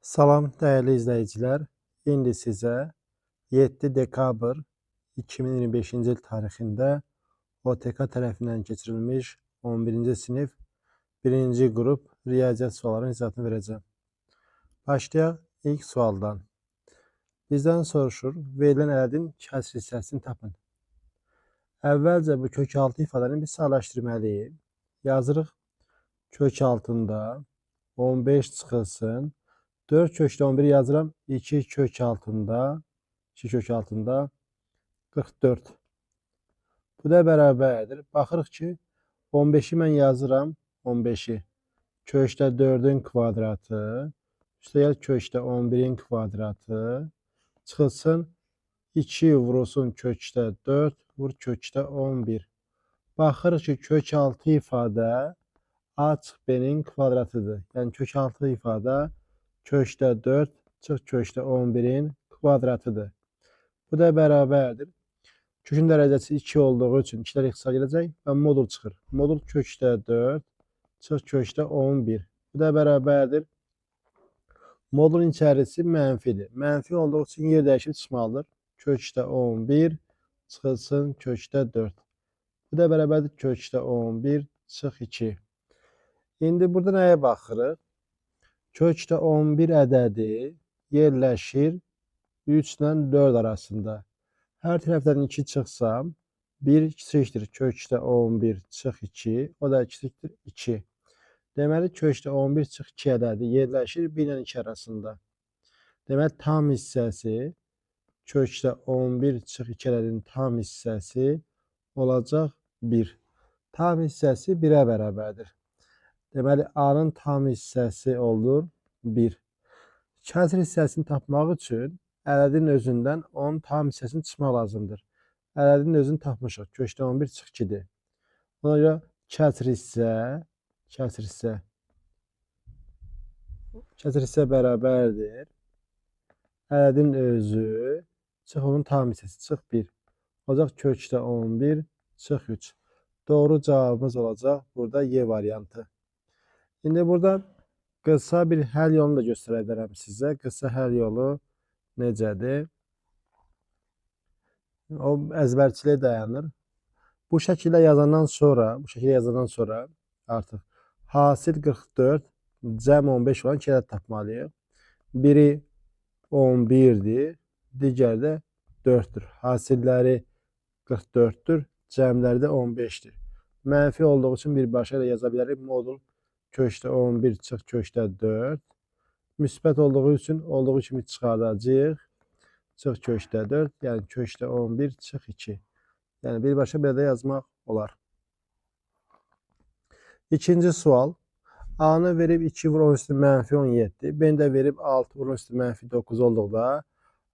Salam dəyərli izləyicilər. İndi sizə 7 dekabr 2025-ci il tarixində OTK tərəfindən keçirilmiş 11-ci sinif 1-ci qrup riyaziyyat suallarının izahını verəcəm. Başlayaq ilk sualdan. Bizdən soruşur, verilən ədədin kəsr hissəsini tapın. Əvvəlcə bu kök altı ifadəni biz sağlaşdırmalıyıq. Yazırıq kök altında 15 çıxılsın. 4 kökdə 11 yazıram. 2 kök altında 44. Bu da bərabərdir. Baxırıq ki, 15-i mən yazıram. 15-i kökdə 4-ün kvadratı, üstəgəl kökdə 11-in kvadratı çıxılsın. 2 vurulsun kökdə 4, vur kökdə 11. Baxırıq ki, kök altı ifadə A çıx B-nin kvadratıdır. Yəni kök altı ifadə kökdə 4 çıx kökdə 11-in kvadratıdır. Bu da bərabərdir. Kökün dərəcəsi 2 olduğu üçün 2-lər ixtisar edəcək və modul çıxır. Modul kökdə 4 çıx kökdə 11. Bu da bərabərdir. Modulun içərisi mənfidir. Mənfi olduğu üçün yer dəyişib çıxmalıdır. Kökdə 11 çıxılsın kökdə 4. Bu da bərabərdir kökdə 11 çıx 2. İndi burada nəyə baxırıq? Kökdə 11 ədədi yerləşir 3 ilə 4 arasında. Hər tərəfdən 2 çıxsam, 1 kiçikdir kökdə 11 çıx 2, o da kiçikdir 2. Deməli, kökdə 11 çıx 2 ədədi yerləşir 1 ilə 2 arasında. Deməli, tam hissəsi, kökdə 11 çıx 2 ədədinin tam hissəsi olacaq 1. Tam hissəsi 1-ə bərabərdir. Deməli, A-nın tam hissəsi olur 1. Kəsr hissəsini tapmaq üçün ədədin özündən onun tam hissəsini çıxmaq lazımdır. Ədədin özünü tapmışıq. Kökdə 11 çıx 2-dir. Ona görə kəsr hissə bərabərdir. Ədədin özü çıx onun tam hissəsi çıx 1. Olacaq kökdə 11 çıx 3. Doğru cavabımız olacaq burada Y variantı. İndi burada qısa bir həll yolunu da göstərə bilərəm sizə. Qısa həll yolu necədir? O əzbərçiliyə dayanır. Bu şəkildə yazandan sonra artıq hasil 44, cəm 15 olan iki ədəd tapmalıyıq. Biri 11-dir, digəri də 4-dür. Hasilləri 44-dür, cəmləri də 15-dir. Mənfi olduğu üçün birbaşa ilə yaza bilərik. Modul kökdə 11 çıx kökdə 4. Müsbət olduğu üçün olduğu kimi çıxardacağıq. Çıx kökdə 4. Yəni kökdə 11 çıx 2. Yəni birbaşa belə də yazmaq olar. İkinci sual. A-nı verib 2 vur 10 üstü mənfi 17. B-ni də verib 6 vur 10 üstü mənfi 9 olduqda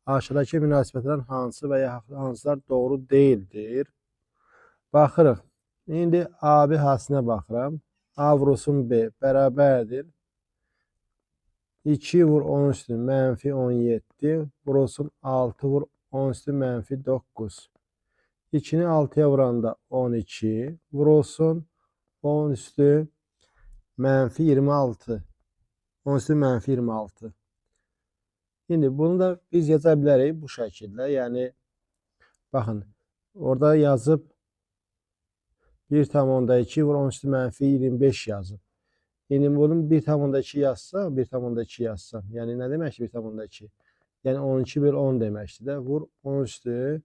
aşağıdakı münasibətlərin hansı və ya hansılar doğru deyildir? Baxırıq. İndi A-B hasilinə baxıram. A vurulsun B bərabərdir. 2 vur 10 üstü mənfi 17 vurulsun 6 vur 10 üstü mənfi 9. 2-ni 6-ya vuranda 12 vurulsun 10 üstü mənfi 26. 10 üstü mənfi 26. İndi bunu da biz yaza bilərik bu şəkildə. Yəni, baxın, orada yazıb 1,2 vur 10 üstü mənfi 25 yazıb. İndi bunun 1,2 yazsam, yəni nə deməkdir 1,2? Yəni 12 böl 10 deməkdir də. Vur 10 üstü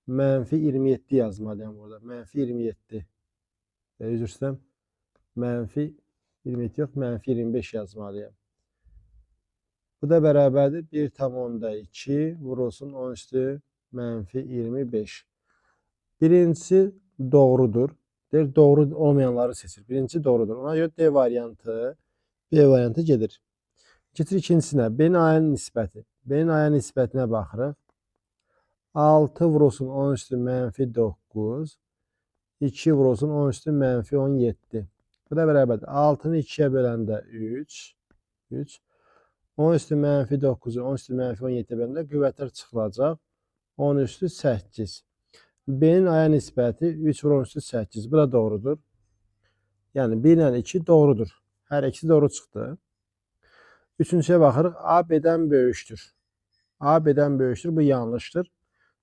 mənfi 27 yazmalıyam burada. Mənfi 27. Üzr istəyirəm. Mənfi 27 yox, mənfi 25 yazmalıyam. Bu da bərabərdir 1,2 vurulsun 10 üstü mənfi 25. Birincisi doğrudur. Doğru olmayanları seçir. Birinci doğrudur. Ona görə D variantı, B variantı gedir. Keçir ikincisinə. B-nin A-nin nisbəti. B-nin A-nin nisbətinə baxırıq. 6 vurulsun 10 üstü mənfi 9. 2 vurulsun 10 üstü mənfi 17. Bu da bərabərdir. 6-nı 2-yə böləndə 3. 10 üstü mənfi 9-u 10 üstü mənfi 17-yə böləndə qüvvətlər çıxılacaq. 10 üstü 8. B-nin A-ya nisbəti 3 vur 10 üstü 8. Bu da doğrudur. Yəni 1 ilə 2 doğrudur. Hər ikisi doğru çıxdı. Üçüncüyə baxırıq. A B-dən böyükdür. A B-dən böyükdür. Bu yanlışdır.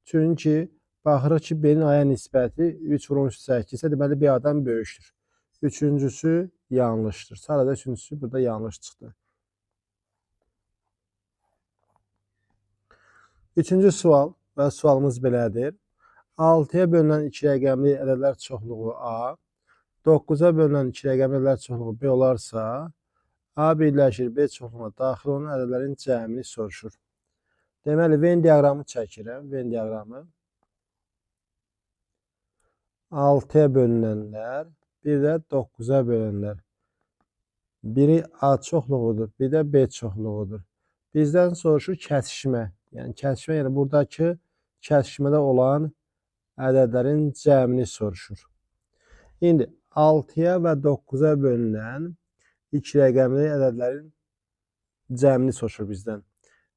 Çünki baxırıq ki, B-nin A-ya nisbəti 3 vurulmuş 8 isə deməli B A-dan böyükdür. Üçüncüsü yanlışdır. Sadəcə üçüncüsü burada yanlış çıxdı. Üçüncü sual və sualımız belədir. 6-ya bölünən 2 rəqəmli ədədlər çoxluğu A, 9-a bölünən 2 rəqəmli ədədlər çoxluğu B olarsa, A birləşir B çoxluğuna daxil olan ədədlərin cəmini soruşur. Deməli, Venn diaqramı çəkirəm. Venn diaqramı. 6-ya bölünənlər, bir də 9-a bölünənlər. Biri A çoxluğudur, bir də B çoxluğudur. Bizdən soruşur kəsişmə. Yəni kəsişmə, yəni buradakı kəsişmədə olan ədədlərin cəmini soruşur. İndi 6-ya və 9-a bölünən 2 rəqəmli ədədlərin cəmini soruşur bizdən.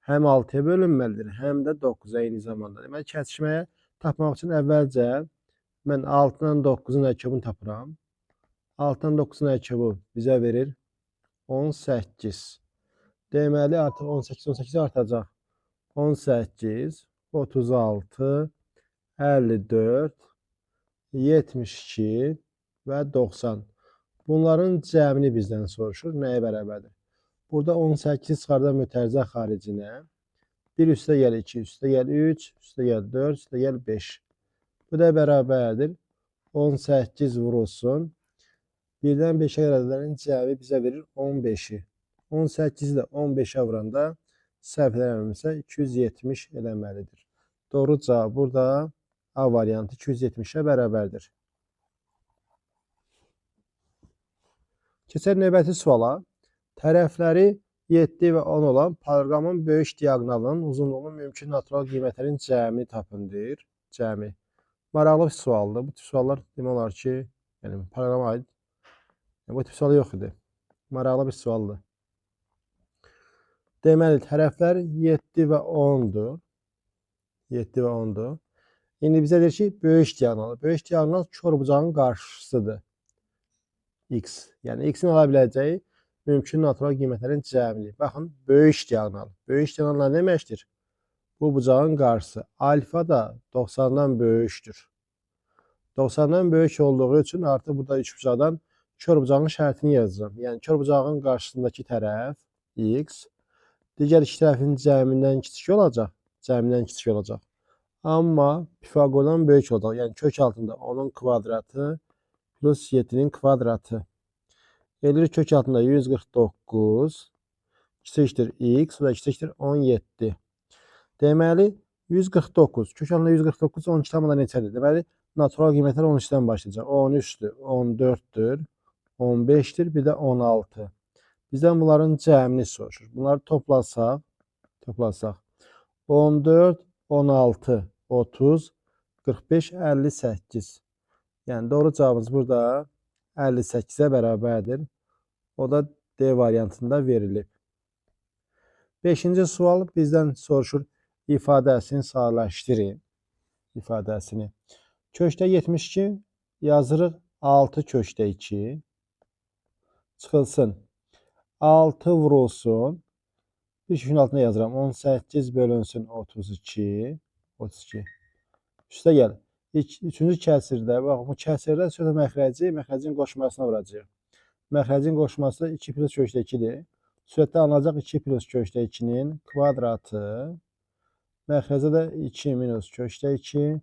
Həm 6-ya bölünməlidir, həm də 9-a eyni zamanda. Deməli, kəsişməyə tapmaq üçün əvvəlcə mən 6-dan 9-un əkəbini tapıram. 6-dan 9-un əkəbi bizə verir 18. Deməli, artıq 18 artacaq. 18, 36, 54, 72 və 90. Bunların cəmini bizdən soruşur. Nəyə bərabərdir? Burada 18 çıxardan mütərizə xaricinə 1 üstə gəl 2, üstə gəl 3, üstə gəl 4, üstə gəl 5. Bu da bərabərdir. 18 vurulsun. 1-dən 5-ə qədər ədədlərin cəmi bizə verir 15-i. 18-i də 15-ə vuranda səhv eləmirəmsə 270 eləməlidir. Doğru cavab burada A variantı 270-ə bərabərdir. Keçək növbəti suala. Tərəfləri 7 və 10 olan paralleloqramın böyük diaqonalının uzunluğunun mümkün natural qiymətlərin cəmini tapın deyir. Cəmi. Maraqlı bir sualdır. Bu tip suallar demək olar ki, yəni paralleloqrama aid. Bu tip sual yox idi. Maraqlı bir sualdır. Deməli, tərəflər 7 və 10-dur. 7 və 10-dur. İndi bizə deyir ki, böyük diaqonal. Böyük diaqonal körbucağın qarşısıdır. X. Yəni, X-in ala biləcəyi mümkün natural qiymətlərin cəmini. Baxın, böyük diaqonal. Böyük diaqonal nə deməkdir? Bu bucağın qarşısı. Alfa da 90-dan böyükdür. 90-dan böyük olduğu üçün artıq burada üç bucaqdan körbucağın şərtini yazacağım. Yəni, körbucağın qarşısındakı tərəf X, digər iki tərəfin cəmindən kiçik olacaq. Cəmindən kiçik olacaq. Amma Pifaqordan böyük olacaq. Yəni, kök altında 10-un kvadratı plus 7-nin kvadratı. Elir kök altında 149 kiçikdir X, o da kiçikdir 17. Deməli, 149. Kök altında 149, 12 tamamda neçədir? Deməli, natural qiymətlər 13-dən başlayacaq. 13-dür, 14-dür, 15-dir, bir də 16. Bizdən bunların cəmini soruşur. Bunları toplasaq, 14, 16, 30, 45, 58. Yəni, doğru cavabımız burada 58-ə bərabərdir. O da D variantında verilib. 5-ci sual bizdən soruşur, ifadəsini sadələşdirin. İfadəsini. Köşdə 72 yazırıq 6 köşdə 2. Çıxılsın. 6 vurulsun. Bir köşün altına yazıram. 18 bölünsün 32. 32. Üstə gəl. Üçüncü kəsirdə, bax, bu kəsirdə sonra məxrəcin qoşmasına vuracaq. Məxrəcin qoşması 2 plus köşdə 2-dir. Sürətdə alınacaq 2 plus köşdə 2-nin kvadratı. Məxrəcə də 2 minus köşdə 2.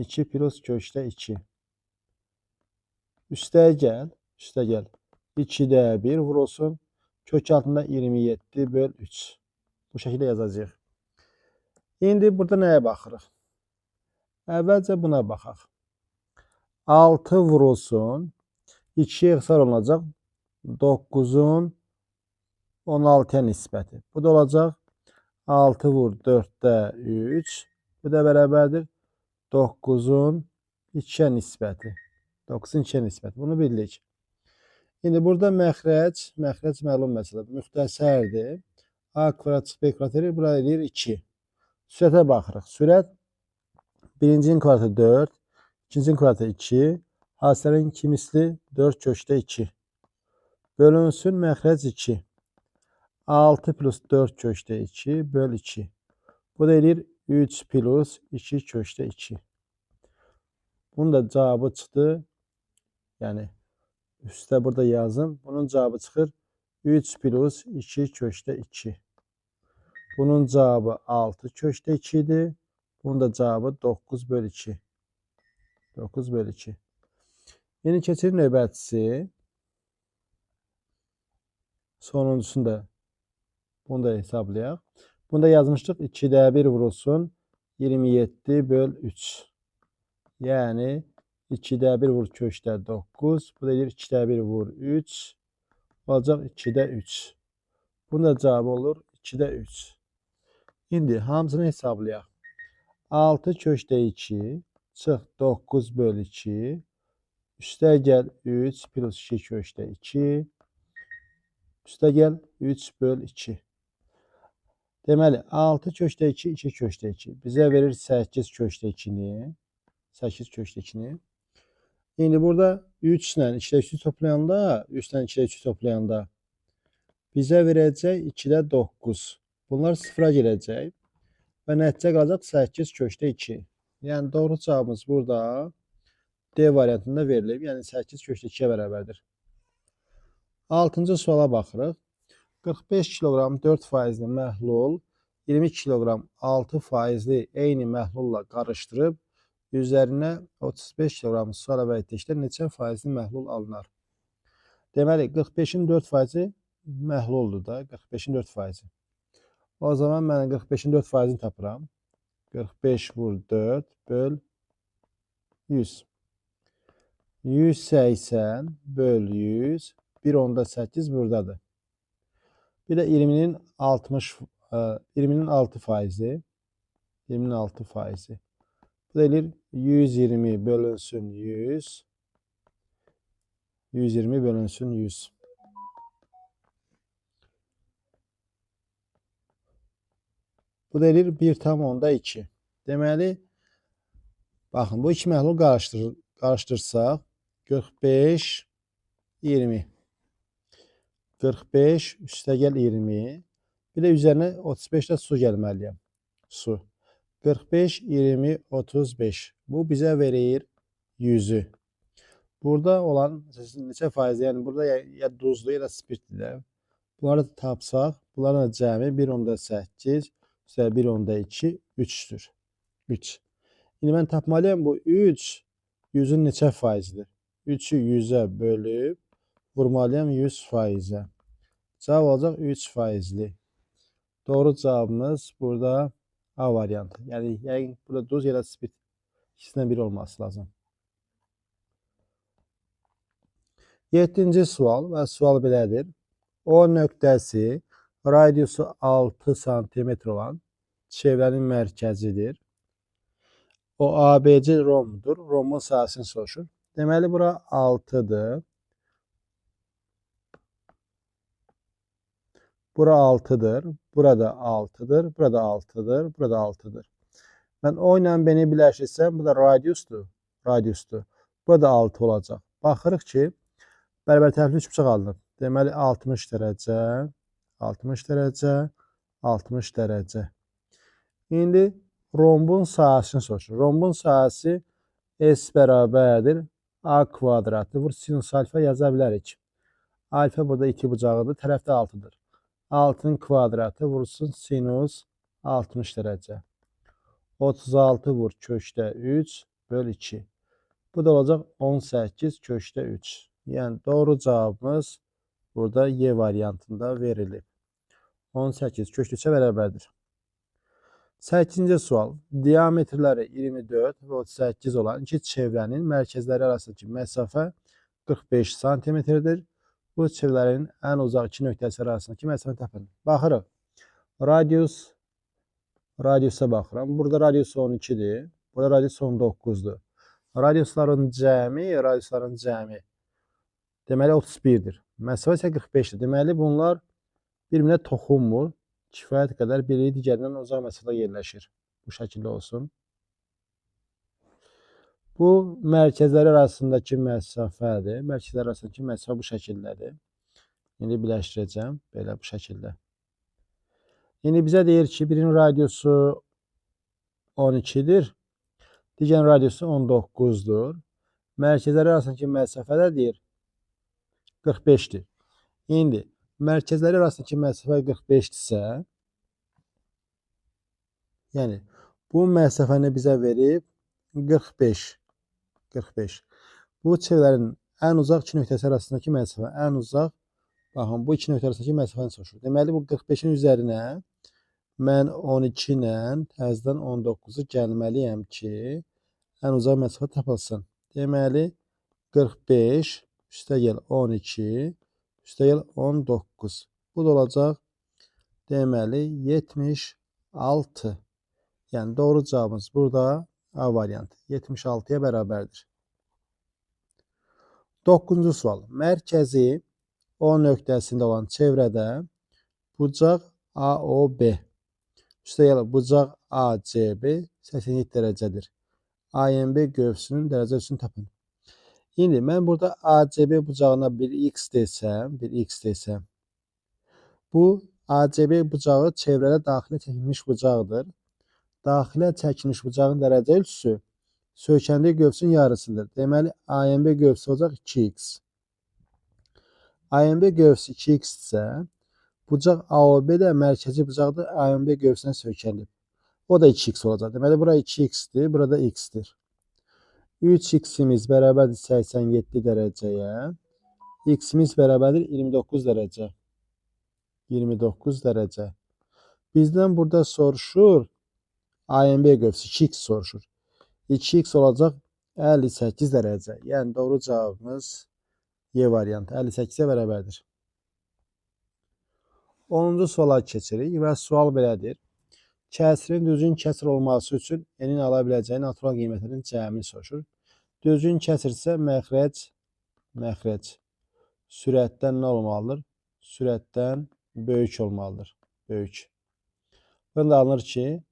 2 plus köşdə 2. Üstəyə gəl. 2-də 1 vurulsun. Kök altında 27 böl 3. Bu şəkildə yazacağıq. İndi burada nəyə baxırıq? Əvvəlcə buna baxaq. 6 vurulsun. 2-yə ixtisar olunacaq. 9-un 16-ya nisbəti. Bu da olacaq 6 vur 4-də 3. Bu da bərabərdir 9-un 2-yə nisbəti. 9-un 2-yə nisbəti. Bunu bildik. İndi burada məxrəc məlum məsələdir. Müxtəsərdir. A kvadrat çıxı B kvadrat verir. Bura edir 2. Sürətə baxırıq. Sürət birincinin kvadratı 4. İkincinin kvadratı 2. Hadisələrin iki misli 4 köşdə 2. Bölünsün məxrəc 2. 6 plus 4 köşte 2 böl 2. Bu da edir 3 plus 2 köşte 2. Bunun da cevabı çıxdı. Yəni üstə burada yazın. Bunun cevabı çıxır 3 plus 2 köşte 2. Bunun cevabı 6 köşte 2 idi. Bunun da cevabı 9 böl 2. 9 böl 2. Yeni keçir növbətçisi. Sonuncusunu da bunu da hesablayaq. Bunu da yazmışdıq. 2'də 1 vurulsun 27 böl 3. Yəni 2'də 1 vur köşdə 9. Bu da edir 2'də 1 vur 3. Olacaq 2'də 3. Bunun da cevabı olur 2'də 3. İndi hamısını hesablayaq. 6 köşdə 2 çıx 9 böl 2. Üstə gəl 3 plus 2 köşdə 2. Üstə gəl 3 böl 2. Deməli 6 köşdə 2, 2 köşdə 2. Bizə verir 8 köşdə 2'ni. 8 köşdə 2'ni. İndi burada 3 ilə 2'də 3'ü toplayanda, 3 ilə 2'də 3'ü toplayanda bizə verəcək 2'də 9. Bunlar sıfıra gələcək. Və nəticə qalacaq 8 köşdə 2. Yəni doğru cavabımız burada D variantında verilib. Yəni 8 köşdə 2'yə bərabərdir. 6-cı suala baxırıq. 45 kiloqram 4%li məhlul 20 kiloqram 6%li eyni məhlulla qarışdırıb üzərinə 35 kiloqram su əlavə etdikdə neçə faizli məhlul alınar? Deməli 45'in 4%i məhluldur da. 45'in 4%i. O zaman mən 45'in 4%ini tapıram. 45 vur 4 böl 100. 180 böl 100. 1/8 buradadır. Bir de 20'nin 20'nin 6 faizi. 20'nin 6 faizi. Bu da edir 120 bölünsün 100. 120 bölünsün 100. Bu da edir 1/2. Deməli, baxın bu iki məhlul qarışdırsaq 45 20. 45 üstə gəl 20. Bir də üzərinə 35 də su gəlməliyəm. Su. 45 20 35. Bu bizə verir 100'ü. Burada olan neçə faiz, yəni burada ya duzlu ya da spirtlidir. Bunları da tapsaq, bunların da cəmi 1/8 üstə 1/2 3'dür. 3. İndi mən tapmalıyam bu 3 100'ün neçə faizidir? 3'ü 100'ə bölüb vurmalıyam 100%'ə. Cavab olacaq 3 faizli. Doğru cavabımız burada A variantı. Yəni yəqin burada duz ya da spirt ikisindən biri olması lazım. 7-ci sual və sual belədir. O nöqtəsi radiusu 6 cm olan çevrənin mərkəzidir. O ABC romdur. Romun sahəsini soruşur. Deməli bura 6'dır. Bura 6'dır. Burada 6'dır. Burada 6'dır. Burada 6'dır. Mən O ilə B-ni birləşdirsəm, bu da radiusdur. Radiusdur. Burada 6 olacaq. Baxırıq ki, bərabər tərəfli üçbucaq alınır. Deməli 60 dərəcə, 60 dərəcə, 60 dərəcə. İndi rombun sahəsini soruşur. Rombun sahəsi S bərabərdir A kvadratı. Vur sinus alfa yaza bilərik. Alfa burada 2 bucağıdır. Tərəfdə 6'dır. 6'nın kvadratı vursun sinus 60 dərəcə. 36 vur köşdə 3 böl 2. Bu da olacaq 18 köşdə 3. Yəni doğru cavabımız burada Y variantında verilib. 18 köşdə 3'ə bərabərdir. 8-ci sual. Diametrləri 24 və 38 olan iki çevrənin mərkəzləri arasındakı məsafə 45 cm-dir. Bu çevrələrin ən uzaq iki nöqtəsi arasındakı məsafəni tapın. Baxırıq. Radiusa baxıram. Burada radius 12'dir. Burada radius 19'dur. Radiusların cəmi deməli 31'dir. Məsafə isə 45'dir. Deməli bunlar bir-birinə toxunmur. Kifayət qədər biri digərindən uzaq məsafədə yerləşir. Bu şəkildə olsun. Bu mərkəzlər arasındakı məsafədir. Mərkəzlər arasındakı məsafə bu şəkildədir. İndi birləşdirəcəm belə bu şəkildə. İndi bizə deyir ki, birinin radiusu 12-dir, digərinin radiusu 19-dur. Mərkəzləri arasındakı məsafə də deyir 45-dir. İndi mərkəzləri arasındakı məsafə 45-dirsə, yəni bu məsafəni bizə verib 45. 45. Bu çevrələrin ən uzaq iki nöqtəsi arasındakı məsafə, ən uzaq, baxın, bu iki nöqtə arasındakı məsafəni soruşur. Deməli, bu 45-in üzərinə mən 12 ilə təzədən 19-u gəlməliyəm ki, ən uzaq məsafə tapılsın. Deməli, 45 üstəgəl 12 üstəgəl 19. Bu da olacaq, deməli, 76. Yəni, doğru cavabımız burada A variantı 76-ya bərabərdir. 9-cu sual. Mərkəzi O nöqtəsində olan çevrədə bucaq AOB üstəgəl bucaq ACB 87 dərəcədir. AMB qövsünün dərəcə ölçüsünü tapın. İndi mən burada ACB bucağına bir x desəm, bu ACB bucağı çevrədə daxilə çəkilmiş bucaqdır. Daxilə çəkilmiş bucağın dərəcə ölçüsü söykəndiyi qövsün yarısıdır. Deməli, AMB qövsü olacaq 2x. AMB qövsü 2x isə, bucaq AOB də mərkəzi bucaqdır, AMB qövsünə söykənib. O da 2x olacaq. Deməli, bura 2x-dir, burada x-dir. 3x-imiz bərabərdir 87 dərəcəyə. X-imiz bərabərdir 29 dərəcə. 29 dərəcə. Bizdən burada soruşur, AMB qövsü 2x soruşur. 2x olacaq 58 dərəcə. Yəni, doğru cavabımız Y variantı 58-ə bərabərdir. 10-cu suala keçirik və sual belədir. Kəsirin düzgün kəsir olması üçün n-in ala biləcəyi natural qiymətinin cəmini soruşur. Düzgün kəsirsə məxrəc sürətdən nə olmalıdır? Sürətdən böyük olmalıdır. Böyük. Burada alınır ki,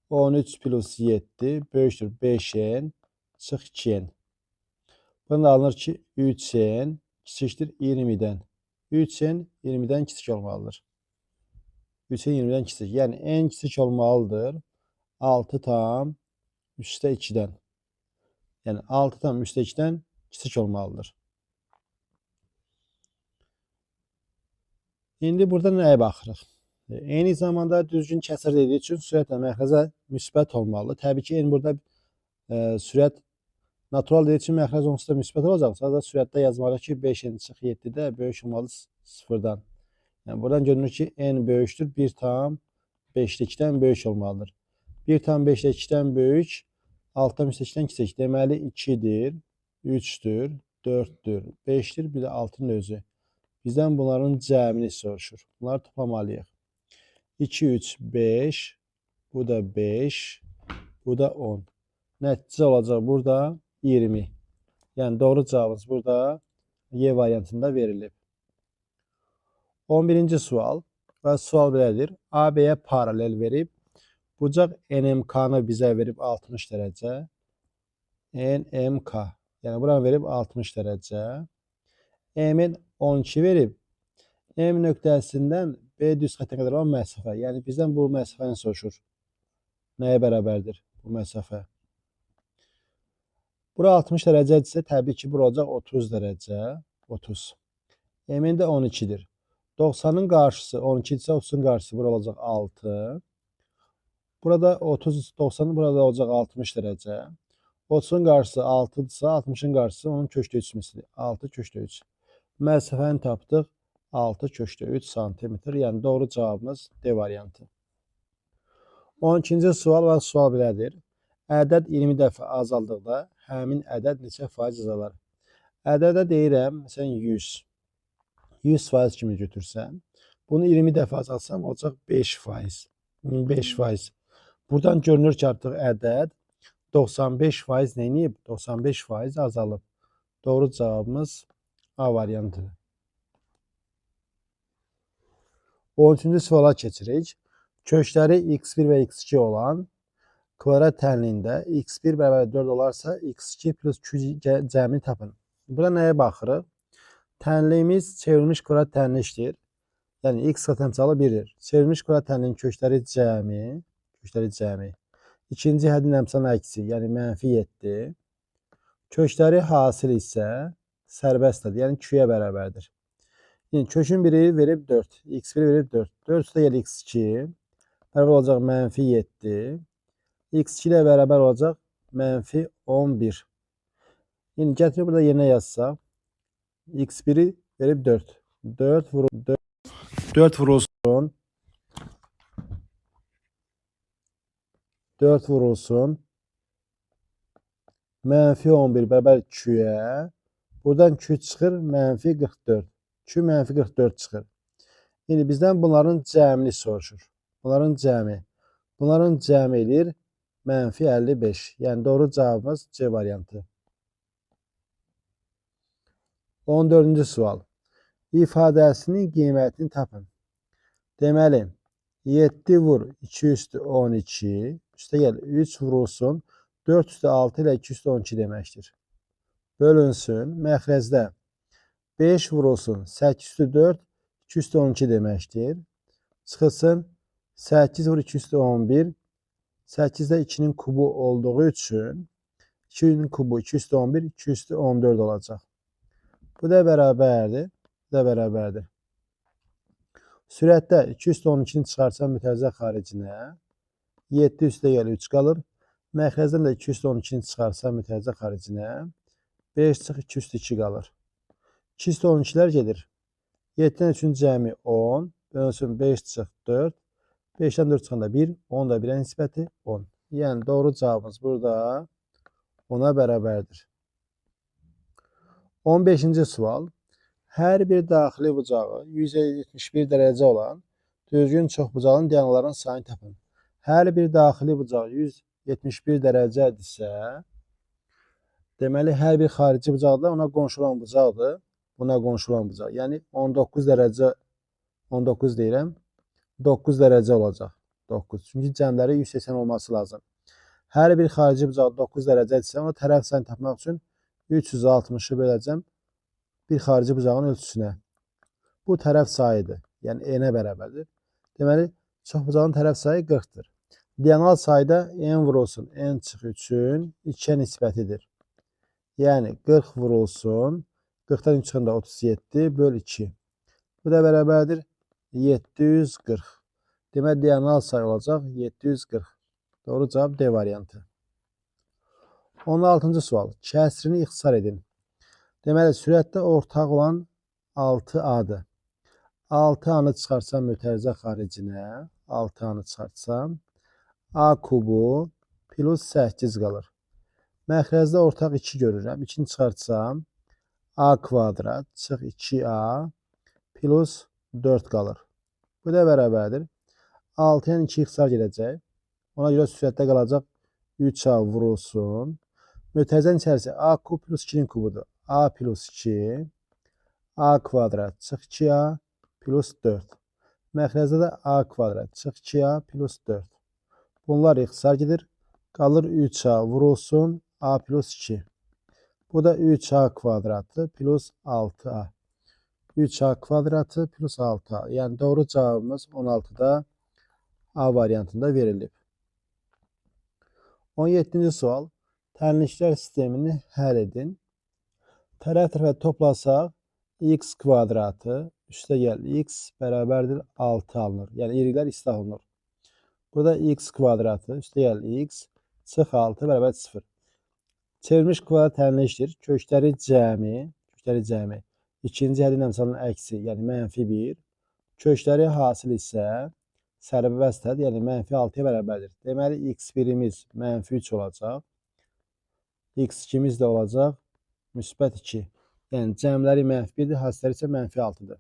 13 plus 7 böyükdür 5n çıx 2n. Burada alınır ki, 3n kiçikdir 20-dən. 3n 20-dən kiçik olmalıdır. 3n 20-dən kiçik. Yəni, n kiçik olmalıdır 6 tam üstə 2-dən. Yəni, 6 tam üstə 2-dən kiçik olmalıdır. İndi burada nəyə baxırıq? Eyni zamanda düzgün kəsir dediyi üçün sürətlə məxrəcə müsbət olmalıdır. Təbii ki, n burada sürət natural dediyi üçün məxrəc onsuz da müsbət olacaq. Sadəcə sürətdə yazmalıyıq ki, 5n çıx 7-də böyük olmalıdır 0-dan. Yəni, buradan görünür ki, n böyükdür 1 tam 5-dən böyük olmalıdır. 1 tam 5-dən böyük, 6 tam 2-dən kiçik. Deməli, 2-dir, 3-dür, 4-dür, 5-dir, bir də 6-nın özü. Bizdən bunların cəmini soruşur. Bunları toplamalıyıq. 2, 3, 5, bu da 5, bu da 10. Nəticə olacaq burada 20. Yəni, doğru cavabımız burada Y variantında verilib. 11-ci sual və sual belədir. AB-yə paralel verib, bucaq NMK-nı bizə verib 60 dərəcə. NMK. Yəni, buranı verib 60 dərəcə. M-in 12 verib. M nöqtəsindən B düz xəttə qədər olan məsafə. Yəni, bizdən bu məsafəni soruşur. Nəyə bərabərdir bu məsafə? Bura 60 dərəcədirsə, təbii ki, bura olacaq 30 dərəcə. 30. M-in də 12-dir. 90-ın qarşısı 12-dirsə, 30-un qarşısı bura olacaq 6. Burada 30, 90 burada olacaq 60 dərəcə. 30-un qarşısı 6-dırsa, 60-ın qarşısı onun köşdə 3 mislidir. 6 köşdə 3. Məsafəni tapdıq. 6 köşdə 3 santimetr. Yəni, doğru cavabımız D variantı. 12-ci sual və sual belədir. Ədəd 20 dəfə azaldıqda həmin ədəd neçə faiz azalar? Ədədə deyirəm, məsələn, 100. 100% kimi götürsəm, bunu 20 dəfə azalsam, olacaq 5%. 5%. Buradan görünür ki, artıq ədəd 95% neyinib? 95% azalıb. Doğru cavabımız A variantıdır. 13-cü suala keçirik. Kökləri x1 və x2 olan kvadrat tənliyində x1 bərabər 4 olarsa, x2 plus q cəmini tapın. Burada nəyə baxırıq? Tənliyimiz çevrilmiş kvadrat tənlikdir. Yəni x təmsalı 1-dir. Çevrilmiş kvadrat tənlinin kökləri cəmi. İkinci həddin əmsalının əksi, yəni -7. Kökləri hasil isə sərbəstdir, yəni 2-yə bərabərdir. Yəni kökün biri verib 4, x1 verib 4. 4 üstə gəl x2 bərabər olacaq -7. x2 ilə bərabər olacaq -11. Yəni gətirib burada yerinə yazsaq, x1'i verib 4. 4 vurulsun. 4 vurulsun. -11 bərabər 2'ye. Buradan 2 çıxır, -44. 2 -44 çıxır. Yəni bizdən bunların cəmini soruşur. Bunların cəmi edir -55. Yəni doğru cavabımız C variantı. 14-cü sual. İfadəsinin qiymətini tapın. Deməli, 7 vur 2 üstü 12, üstə gəl 3 vurulsun, 4 üstü 6 ilə 2 üstü 12 deməkdir. Bölünsün, məxrəcdə 5 vurulsun, 8 üstü 4, 2 üstü 12 deməkdir. Çıxılsın, 8 vur 2 üstü 11, 8-də 2'nin kubu olduğu üçün 2'nin kubu 2 üstü 11, 2 üstü 14 olacaq. Bu da bərabərdir. Bu da bərabərdir. Sürətdə 2 üstü 12'ni çıxarsan mütərizə xaricinə 7 üstə gəl 3 qalır. Məxrəcdən də 2 üstü 12'ni çıxarsan mütərizə xaricinə 5 çıx 2 üstü 2 qalır. 2 üstü 12'lər gedir. 7'dən 3'ün cəmi 10. Bölünsün 5 çıx 4. 5'dən 4 çıxanda 1. 10 da 1'ə nisbəti 10. Yəni doğru cavabımız burada 10'a bərabərdir. 15-ci sual. Hər bir daxili bucağı 171 dərəcə olan düzgün çoxbucağın diagonallarının sayını tapın. Hər bir daxili bucaq 171 dərəcədirsə, deməli hər bir xarici bucaq da ona qonşu olan bucaqdır. Buna qonşu olan bucaq. Yəni 19 dərəcə, 19 deyirəm, 9 dərəcə olacaq. 9. Çünki cəmləri 180 olması lazım. Hər bir xarici bucaq 9 dərəcədirsə, ona tərəf sayını tapmaq üçün 360'ı böləcəm bir xarici bucağın ölçüsünə. Bu tərəf sayıdır. Yəni n-ə bərabərdir. Deməli, çoxbucağın tərəf sayı 40'dır. Diagonal sayda n vurulsun, n çıx 3'ün 2'ə nisbətidir. Yəni 40 vurulsun, 40'dan 3 çıxanda 37 böl 2. Bu da bərabərdir 740. Deməli, diagonal sayı olacaq 740. Doğru cavab D variantı. 16-cı sual. Kəsrini ixtisar edin. Deməli, sürətdə ortaq olan 6A-dır. 6A-nı çıxarsam mütərizə xaricinə, 6A-nı çıxarsam, A kubu plus 8 qalır. Məxrəcdə ortaq 2 görürəm. 2'ni çıxarsam, A kvadrat çıx 2A plus 4 qalır. Bu da bərabərdir. 6'ya 2 ixtisar gedəcək. Ona görə sürətdə qalacaq 3A vurulsun. Mütərizənin içərisi A kub plus 2'nin kubudur. A plus 2, A kvadrat çıx 2A plus 4. Məxrəcdə də A kvadrat çıx 2A plus 4. Bunlar ixtisar gedir. Qalır 3A vurulsun A plus 2. Bu da 3A kvadratı plus 6A. 3A kvadratı plus 6A. Yəni doğru cavabımız 16'da A variantında verilib. 17-ci sual. Tənliklər sistemini həll edin. Tərəf-tərəfə toplasaq, x kvadratı üstə gəl x bərabərdir 6 alınır. Yəni y-lər istilah alınır. Burada x kvadratı üstə gəl x çıx 6 bərabər 0. Çevrilmiş kvadrat tənlikdir. Kökləri cəmi. İkinci həddin əmsalının əksi, yəni -1. Kökləri hasil isə sərbəstdir, yəni -6'ya bərabərdir. Deməli, x1'imiz -3 olacaq. X2'miz də olacaq müsbət 2. Yəni cəmləri -1'dir, hasilləri isə -6'dır.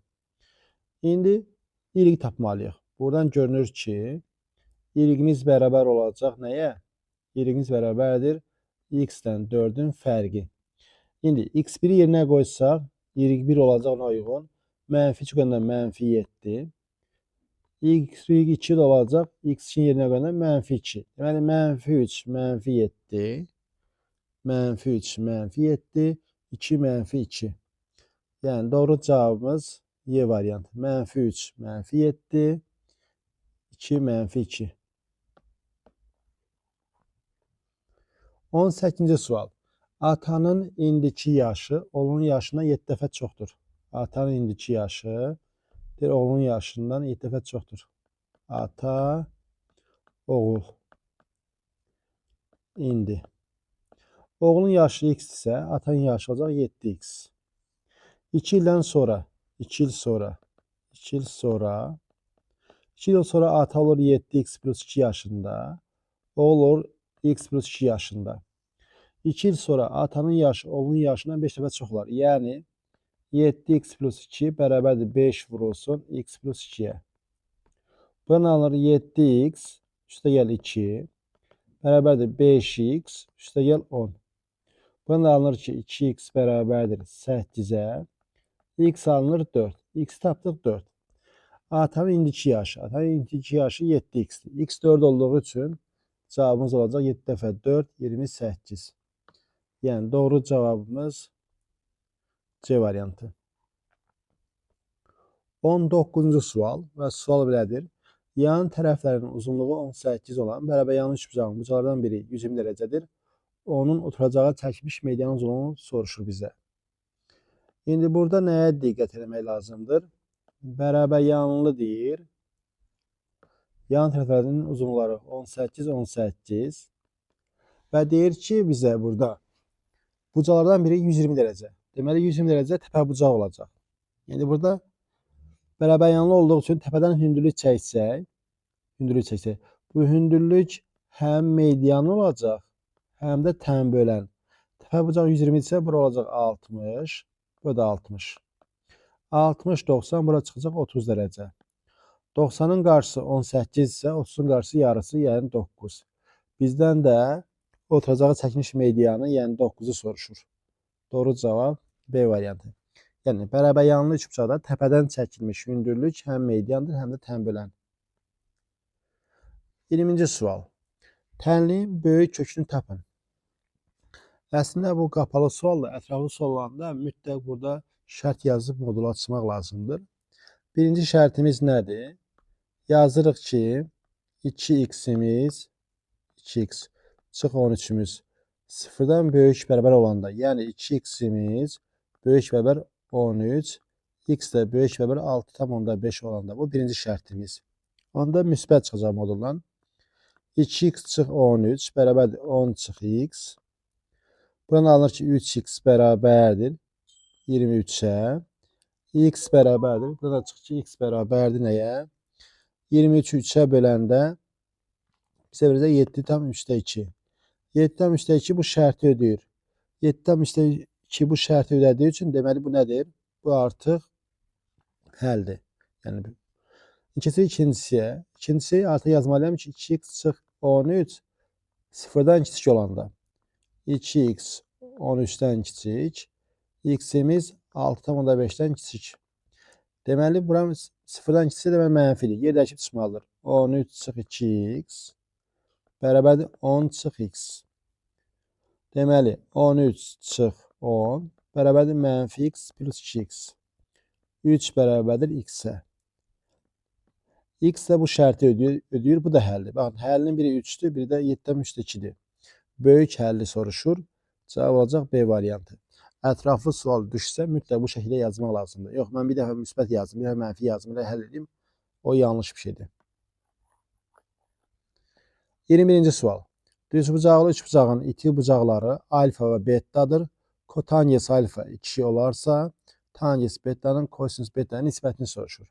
İndi y tapmalıyıq. Buradan görünür ki, y-imiz bərabər olacaq nəyə? Y-imiz bərabərdir x-dən 4'ün fərqi. İndi x1'i yerinə qoysaq, y1 olacaq ona uyğun. -2 qoyanda -7. x2 də olacaq, x2'nin yerinə qoyanda -2. Deməli, -3, -7. -3, -7, 2, -2. Yəni doğru cavabımız Y variantı. -3, -7, 2, -2. 18-ci sual. Atanın indiki yaşı oğlunun yaşından 7 dəfə çoxdur. Atanın indiki yaşı oğlunun yaşından 7 dəfə çoxdur. Ata, oğul. İndi. Oğlun yaşı x ise atanın yaşı olacaq 7x. 2 ildən sonra, 2 il sonra, 2 yıl sonra, 2 yıl sonra ata olur 7x plus 2 yaşında. Oğul olur x plus 2 yaşında. 2 yıl sonra atanın yaşı oğlunun yaşından 5 dəfə çox olar. Yəni 7x plus 2 bərabərdir 5 vurulsun x plus 2'ye. Buradan alınır 7x üstə gəl 2 bərabərdir 5x üstə gəl 10. Buradan alınır ki 2x bərabərdir 8'e. X alınır 4. X tapdıq 4. Atanın indiki yaşı. Atanın indiki yaşı 7x'dir. X 4 olduğu üçün cavabımız olacaq 7 dəfə 4, 28. Yəni doğru cavabımız C variantı. 19-cu sual və sual belədir. Yan tərəflərin uzunluğu 18 olan bərabər yanlış üçbucağın bucaqlardan biri 120 dərəcədir. Onun oturacağı çəkilmiş median uzunluğunu soruşur bizə. İndi burada nəyə diqqət etmək lazımdır? Bərabər yanlı deyir. Yan tərəflərinin uzunluqları 18, 18 və deyir ki, bizə burada bucaqlardan biri 120 dərəcə. Deməli 120 dərəcə təpə bucaq olacaq. Yəni burada bərabər yanlı olduğu üçün təpədən hündürlük çəksək, bu hündürlük həm median olacaq, həm də tən bölən. Təpə bucaq 120 isə bura olacaq 60, burada 60. 60, 90, bura çıxacaq 30 dərəcə. 90'ın qarşısı 18 isə 30'un qarşısı yarısı, yəni 9. Bizdən də oturacağı çəkilmiş medianı, yəni 9'u soruşur. Doğru cavab B variantı. Yəni bərabər yanlı üçbucaqda təpədən çəkilmiş hündürlük həm mediandır, həm də tən bölən. 20-ci sual. Tənliyin böyük kökünü tapın. Əslində bu qapalı sualda, ətraflı sual olanda mütləq burada şərt yazıb modulu açmaq lazımdır. Birinci şərtimiz nədir? Yazırıq ki 2x'imiz 2x çıx 13'ümüz 0'dan böyük bərabər olanda, yəni 2x'imiz böyük bərabər 13, x də böyük bərabər 6,5 olanda bu birinci şərtimiz. Onda müsbət çıxacaq moduldan. 2x çıx 13 bərabərdir 10 çıx x. Buradan alınır ki 3x bərabərdir 23'e. X bərabərdir. Buradan çıx ki x bərabərdir nəyə? 23'ü 3'e böləndə bizə verəcək 7,3'də 2. 7,3'də 2 bu şərti ödəyir. 7,3'də 2 bu şərti ödədiyi üçün deməli bu nədir? Bu artıq həldir. Yəni ikincisiyə. İkincisi artıq yazmalıyam ki 2x çıx 13 0'dan kiçik olanda. 2x 13'dən kiçik. X'imiz 6,5'dən kiçik. Deməli buram 0'dan kiçiksə deməli mənfidir. Yer dəyişib çıxmalıdır. 13 çıx 2x bərabərdir 10 çıx x. Deməli 13 çıx 10 bərabərdir mənfi x plus 2x. 3 bərabərdir x-ə. X də bu şərti ödəyir. Bu da həldir. Baxın, həllinin biri 3'dür, biri də 7,3'də 2'dir. Böyük həlli soruşur. Cavab olacaq B variantı. Ətraflı sual düşsə mütləq bu şəkildə yazmaq lazımdır. Yox, mən bir dəfə müsbət yazdım, bir dəfə mənfi yazdım, bir dəfə həll edeyim. O yanlış bir şeydir. 21-ci sual. Düzbucaqlı üçbucağın iti bucaqları alfa və betadır. Kotangens alfa 2 olarsa, tangens betanın kosinus betanın nisbətini soruşur.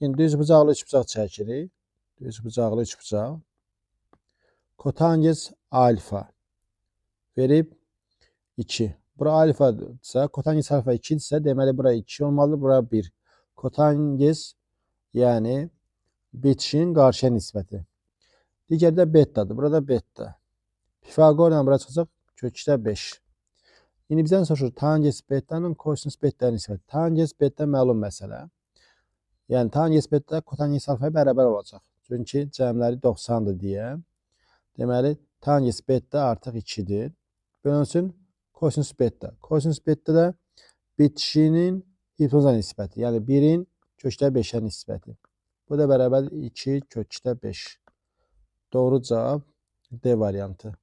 Yəni düzbucaqlı üçbucaq çəkirik. Düzbucaqlı üçbucaq. Kotangens alfa verib 2. Bura alfa-dırsa, kotangens alfa 2-dirsə, deməli bura 2 olmalıdır, bura 1. Kotangens, yəni bitişin qarşıya nisbəti. Digəri də betadır, burada beta. Pifagorla bura çıxacaq kökdə 5. İndi bizdən soruşur, tangens betanın kosinus betanın nisbəti. Tangens beta məlum məsələ. Yəni tangens beta kotangens alfaya bərabər olacaq. Çünki cəmləri 90'dır deyə. Deməli, tangens beta artıq 2'dir. Bölünsün kosinus beta. Kosinus beta da bitişinin hipotenuza nisbəti. Yəni 1-in kökdə 5-ə nisbəti. Bu da bərabər 2 kökdə 5. Doğru cavab D variantı.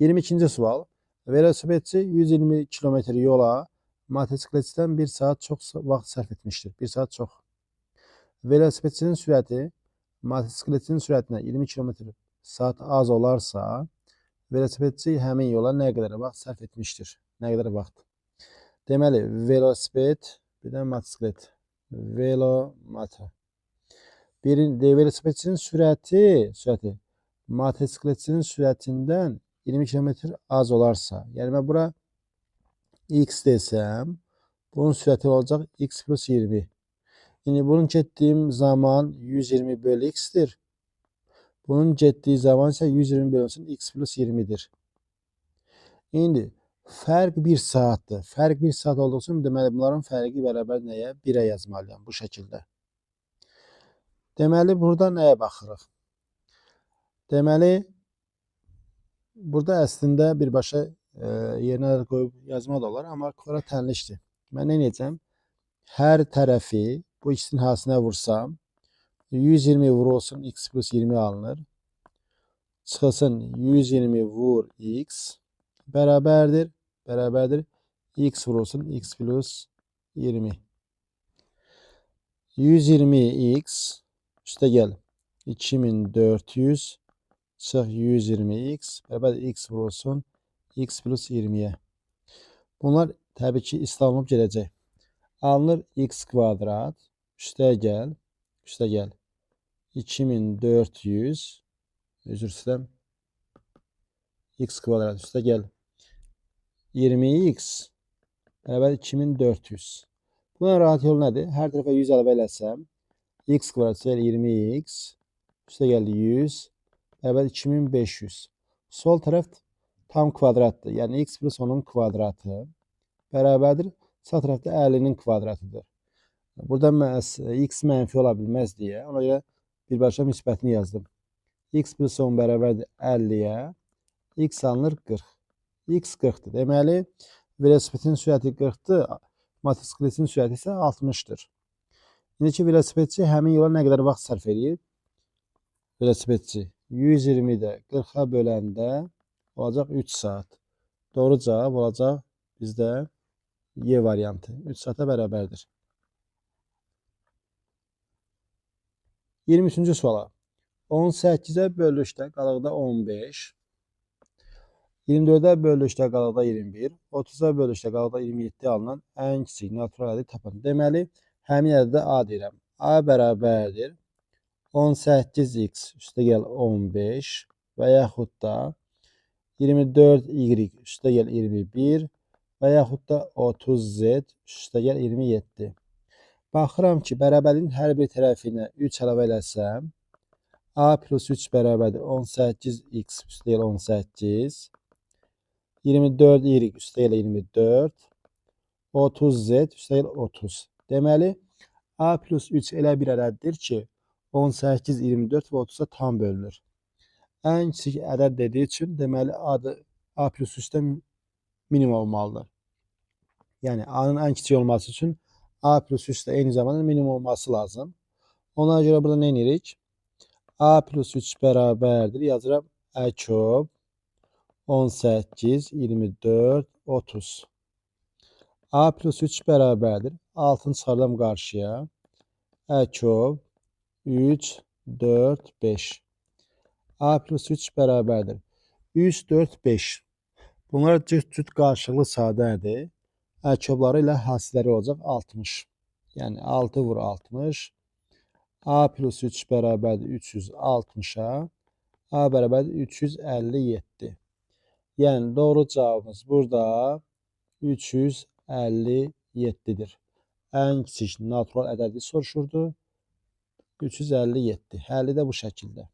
22-ci sual. Velosipedçi 120 km yola motosikletçidən 1 saat çox vaxt sərf etmişdir. 1 saat çox. Velosipedçinin sürəti motosikletçinin sürətinə 20 km saat az olarsa, velosipedçi həmin yola nə qədər vaxt sərf etmişdir? Nə qədər vaxt? Deməli, velosiped, bir də motosiklet. Velomoto. Velosipedçinin sürəti motosikletçinin sürətindən 20 km az olarsa, yəni mən bura x desəm, bunun sürəti olacaq x plus 20. Yəni bunun getdiyim zaman 120 bölü x-dir. Bunun getdiyi zaman isə 120 bölünsün x plus 20'dir. İndi fərq 1 saatdır. Fərq 1 saat olduğu üçün deməli bunların fərqi bərabər nəyə? 1'ə yazmalıyam bu şəkildə. Deməli burada nəyə baxırıq? Deməli burada əslində birbaşa yerinə qoyub yazmaq da olar, amma kvadrat tənlişdir. Mən nə edəcəm? Hər tərəfi bu ikisinin hasinə vursam, 120 vurulsun x plus 20 alınır. Çıxılsın 120 vur x bərabərdir x vurulsun x plus 20. 120x üstə gəl 2400 çıx 120x bərabərdir x vurulsun x plus 20'ye. Bunlar təbii ki islanıb gələcək. Alınır x kvadrat üstə gəl 2400 özür istəyirəm x kvadrat üstə gəl 20x bərabər 2400. Buna rahat yol nədir? Hər tərəfə 100 əlavə eləsəm x kvadrat üstə gəl 20x üstə gəl 100 bərabər 2500. Sol tərəf tam kvadratdır. Yəni x plus onun kvadratı bərabərdir. Sağ tərəfdə 50'nin kvadratıdır. Burada x mənfi ola bilməz deyə ona görə birbaşa müsbətini yazdım. X plus 10 bərabərdir 50'yə. X alınır 40. X 40'dır. Deməli, velosipedin sürəti 40'dır. Motosikletin sürəti isə 60'dır. İndi ki, velosipedçi həmin yola nə qədər vaxt sərf edir? Velosipedçi 120'də 40'a böləndə olacaq 3 saat. Doğru cavab olacaq bizdə Y variantı. 3 saata bərabərdir. 23-cü suala. 18'ə bölüşdə qalıqda 15, 24'ə bölüşdə qalıqda 21, 30'a bölüşdə qalıqda 27 alınan ən kiçik natural ədədi tapın. Deməli, həmin ədədə A deyirəm. A bərabərdir 18x üstə gəl 15 və yaxud da 24y üstə gəl 21 və yaxud da 30z üstə gəl 27. Baxıram ki, bərabərliyin hər bir tərəfinə 3 əlavə eləsəm, A plus 3 bərabərdir 18x üstə gəl 18, 24y üstə gəl 24, 30z üstə gəl 30. Deməli, A plus 3 elə bir ədəddir ki, 18, 24 və 30'a tam bölünür. Ən kiçik ədəd dediyi üçün, deməli, A plus 3'dən minimum olmalıdır. Yəni, A'nın ən kiçik olması üçün A plus 3 də eyni zamanda minimum olması lazım. Ona görə burada nə edirik? A plus 3 bərabərdir. Yazıram əkub 18, 24, 30. A plus 3 bərabərdir. Altını çıxardım qarşıya. Əkub 3, 4, 5. A plus 3 bərabərdir. 3, 4, 5. Bunlar cüt qarşılıqlı sadədir. Əkubları ilə hasilləri olacaq 60. Yəni 6 vur 60. A plus 3 bərabərdir 360'a. A bərabərdir 357. Yəni doğru cavabımız burada 357'dir. Ən kiçik natural ədədi soruşurdu. 357. Həlli də bu şəkildə.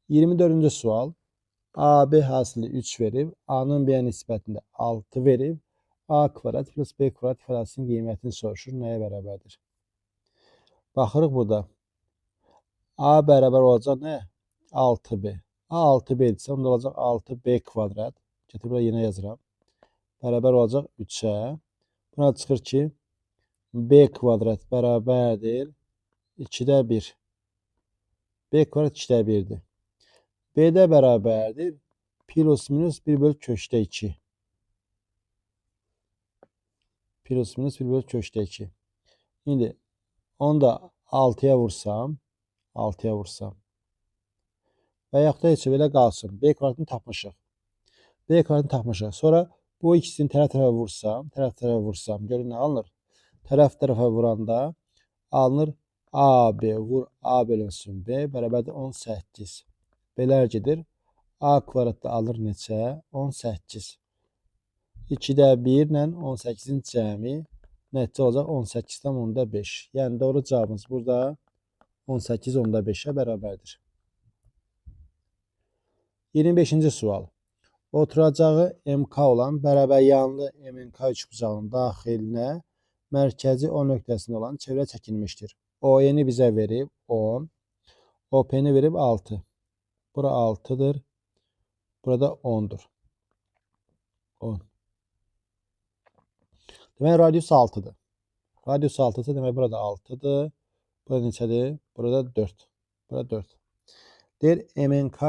24-cü sual. AB hasili 3 verib. A'nın B nisbətində 6 verib. A kvadrat plus B kvadrat ifadəsinin qiymətini soruşur. Nəyə bərabərdir? Baxırıq burada. A bərabər olacaq nə? 6B. A 6B isə onda olacaq 6B kvadrat. Gətirib yenə yazıram. bərabər olacaq 3-ə. Buna çıxır ki, b kvadrat bərabərdir 2-də 1. B kvadrat 2-də 1-dir. B-də bərabərdir plus minus 1 bölü kökdə 2. Plus minus 1 bölü kökdə 2. İndi onu da 6-ya vursam, 6-ya vursam. Və yaxud da heç belə qalsın. B kvadratını tapmışıq. B kvadratını tapmışıq. Sonra bu ikisini tərəf-tərəfə vursam, görün nə alınır? Tərəf-tərəfə vuranda alınır AB vur A bölünsün B bərabərdir 18. Belər gedir. A kvadratda alır neçə? 18. 2-də 1 ilə 18-in cəmi nəticə olacaq 18,5. Yəni doğru cavabımız burada 18,5-ə bərabərdir. 25-ci sual. Oturacağı MK olan bərabər yanlı MNK üçbucağının daxilinə mərkəzi O nöqtəsində olan çevrə çəkilmişdir. ON-i bizə verib 10, OP-ni verib 6. Bura 6'dır. Burada 10'dur. 10. Demək radius 6'dır. Radius 6'sı demək burada 6'dır. Burada neçədir? Burada 4. Burada 4. Deyir MNK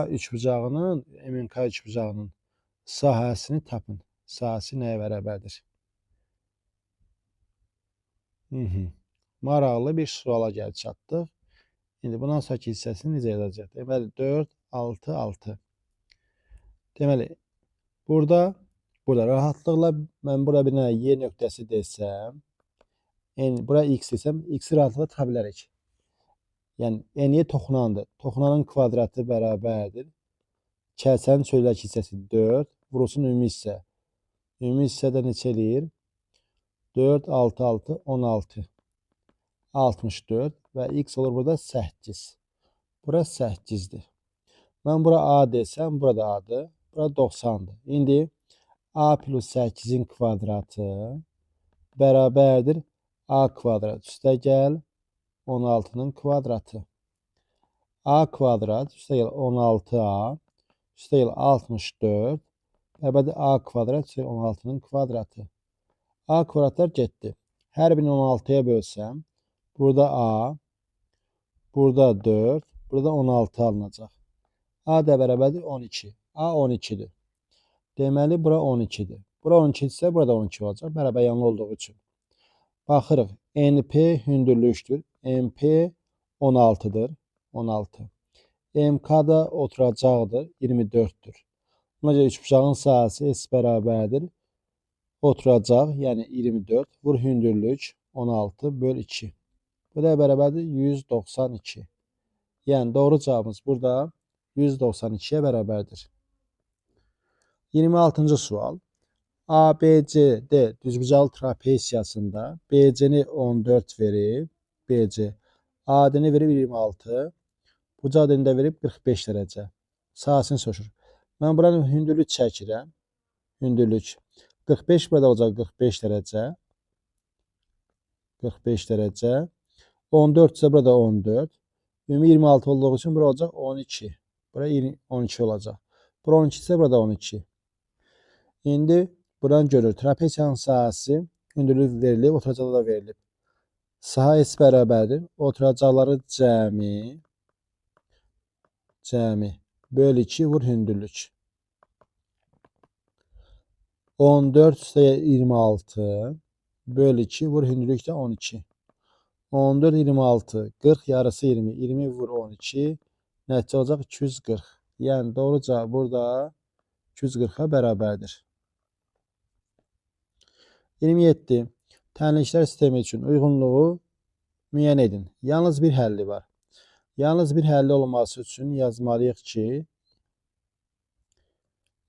üçbucağının sahəsini tapın. Sahəsi nəyə bərabərdir? Maraqlı bir suala gəlib çatdıq. İndi bundan sonraki hissəsini necə yazacaq? Deməli 4, 6, 6. Deməli burada rahatlıqla mən bura bir dənə Y nöqtəsi desəm, bura X desəm, X-i rahatlıqla tapa bilərik. Yəni N-yə toxunandır. Toxunanın kvadratı bərabərdir. Kəlsənin çöldəki hissəsi 4, vurulsun ümumi hissə. Ümumi hissədə neçə eləyir? 4, 6, 6, 16. 64 və X olur burada 8. Bura 8'dir. Mən bura A desəm, burada A'dır. Bura 90'dır. İndi A plus 8'in kvadratı bərabərdir A kvadrat üstə gəl 16'nın kvadratı. A kvadrat üstə gəl 16A üstə gəl 64 bərabərdir A kvadrat üstə gəl 16'nın kvadratı. A kvadratlar getdi. Hər birini 16'ya bölsəm, burada A, burada 4, burada 16 alınacaq. A da bərabərdir 12. A 12'dir. Deməli, bura 12'dir. Bura 12 isə burada 12 olacaq. Bərabər yanlı olduğu üçün. Baxırıq. NP hündürlükdür. MP 16'dır. 16. MK da oturacaqdır. 24'dür. Buna görə üçbucağın sahəsi S bərabərdir. Oturacaq, yəni 24. Vur hündürlük 16 böl 2. Bu da bərabərdir 192. Yəni doğru cavabımız burada 192'ye bərabərdir. 26-cı sual. ABCD düzbucaqlı trapeziyasında BC-ni 14 verib, BC. AD-ni verib 26. Bucaq da verib 45 dərəcə. Sahəsini soruşur. Mən buranın hündürlük çəkirəm. Hündürlük 45 burada olacaq 45 dərəcə. 45 dərəcə. 14 ise burada 14. Ümumi 26 olduğu için burada olacaq 12. Burada 12 olacaq. Burada 12 ise burada 12. İndi buradan görür. Trapeziyanın sahəsi hündürlük verilib, oturacaqlar da verilib. Saha S bərabərdir. Oturacaqları cəmi böl 2 vur hündürlük. 14 üstə 26 böl 2 vur hündürlük də 12. 14, 26, 40 yarısı 20. 20 vur 12. Nəticə olacaq 240. Yəni doğru cavab burada 240'a bərabərdir. 27. Tənliklər sistemi üçün uyğunluğu müəyyən edin. Yalnız bir həlli var. Yalnız bir həlli olması üçün yazmalıyıq ki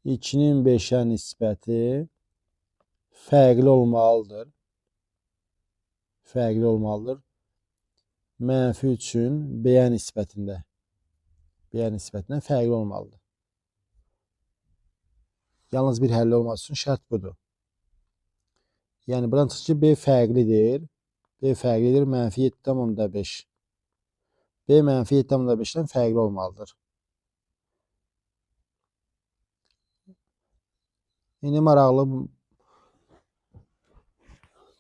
2'nin 5'ə nisbəti fərqli olmalıdır. Fərqli olmalıdır. Mənfi üçün B-yə nisbətində. B-yə nisbətində fərqli olmalıdır. Yalnız bir həlli olması üçün şərt budur. Yəni buradan çıxır ki, B fərqlidir. B fərqlidir. Mənfi 7,5. B mənfi 7,5'dən fərqli olmalıdır. İndi maraqlı